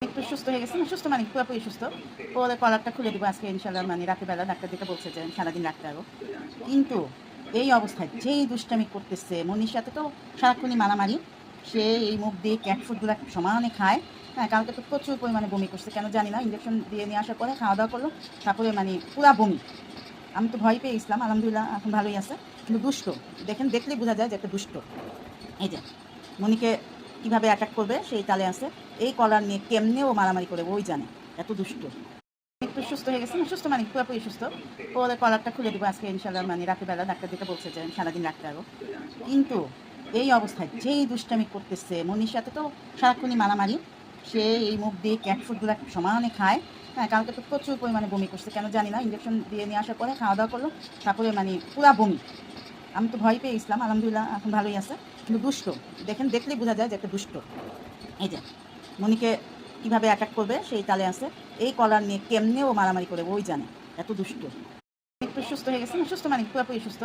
একটু সুস্থ হয়ে গেছে, না সুস্থ মানে পুরোপুরি সুস্থ। ওদের কলারটা খুলে দিব আজকে ইনশাআল্লাহ, মানে রাতেরবেলা ডাক্তার যেটা বলছে যে সারাদিন রাখতে পারবো। কিন্তু এই অবস্থায় যেই দুষ্টামি করতেছে, মনির সাথে তো সারাক্ষণই মারামারি। সে এই মুখ দিয়ে ক্যাট ফুডগুলো সমানে খায়। হ্যাঁ, কালকে তো প্রচুর পরিমাণে বমি করছে, কেন জানি না। ইঞ্জেকশন দিয়ে নিয়ে আসার পরে খাওয়া দাওয়া করলো, তারপরে মানে পুরা বমি। আমি তো ভয় পেয়ে গেছিলাম, আলহামদুলিল্লাহ এখন ভালোই আছে। কিন্তু দুষ্ট, দেখলেই বোঝা যায় যে একটা দুষ্ট। এই যে মনিকে কিভাবে অ্যাটাক করবে সেই তালে আছে। এই কলার নিয়ে কেমনে ও মারামারি করে ওই জানে, এত দুষ্ট। একটু সুস্থ হয়ে গেছে, না সুস্থ মানে পুরোপুরি সুস্থ। ওদের কলারটা খুলে দিব আজকে ইনশাআল্লাহ, মানে রাতেরবেলা ডাক্তার যেটা বলছে যে সারাদিন রাখতে পারবো। কিন্তু এই অবস্থায় যেই দুষ্টামি করতেছে, মনির সাথে তো সারাক্ষণই মারামারি। সে এই মুখ দিয়ে ক্যাট ফুডগুলো সমানে খায়। হ্যাঁ, কালকে তো প্রচুর পরিমাণে বমি করছে, কেন জানি না। ইঞ্জেকশন দিয়ে নিয়ে আসার পরে খাওয়া দাওয়া করলো, তারপরে মানে পুরা বমি। আমি তো ভয় পেয়ে গেছিলাম, আলহামদুলিল্লাহ এখন ভালোই আছে। কিন্তু দুষ্ট, দেখলেই বোঝা যায় যে একটা দুষ্ট। এই যে মনিকে কিভাবে অ্যাটাক করবে সেই তালে আছে। এই কলার নিয়ে কেমনে ও মারামারি করে ওই জানে, এত দুষ্ট। একটু সুস্থ হয়ে গেছে, না সুস্থ মানে পুরোপুরি সুস্থ।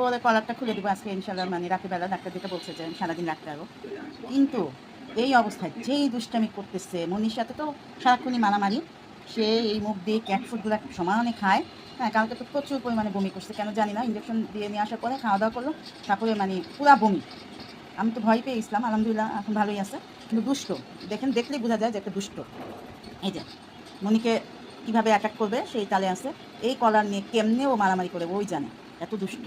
ওদের কলারটা খুলে দিব আজকে ইনশাআল্লাহ, মানে রাতেরবেলা ডাক্তার যেটা বলছে যে সারাদিন রাখতে পারবো। কিন্তু এই অবস্থায় যেই দুষ্টামি করতেছে, মনির সাথে তো সারাক্ষণই মারামারি। সে এই মুখ দিয়ে ক্যাট ফুডগুলো সমানে খায়। হ্যাঁ, কালকে তো প্রচুর পরিমাণে বমি করছে, কেন জানি না। ইঞ্জেকশন দিয়ে নিয়ে আসার পরে খাওয়া দাওয়া করলো, তারপরে মানে পুরা বমি। আমি তো ভয় পেয়ে গেছিলাম, আলহামদুলিল্লাহ এখন ভালোই আছে। কিন্তু দুষ্ট, দেখলেই বোঝা যায় যে একটা দুষ্ট। এই যে মনিকে কিভাবে অ্যাটাক করবে সেই তালে আছে। এই কলার নিয়ে কেমনে ও মারামারি করে ওই জানে, এত দুষ্ট।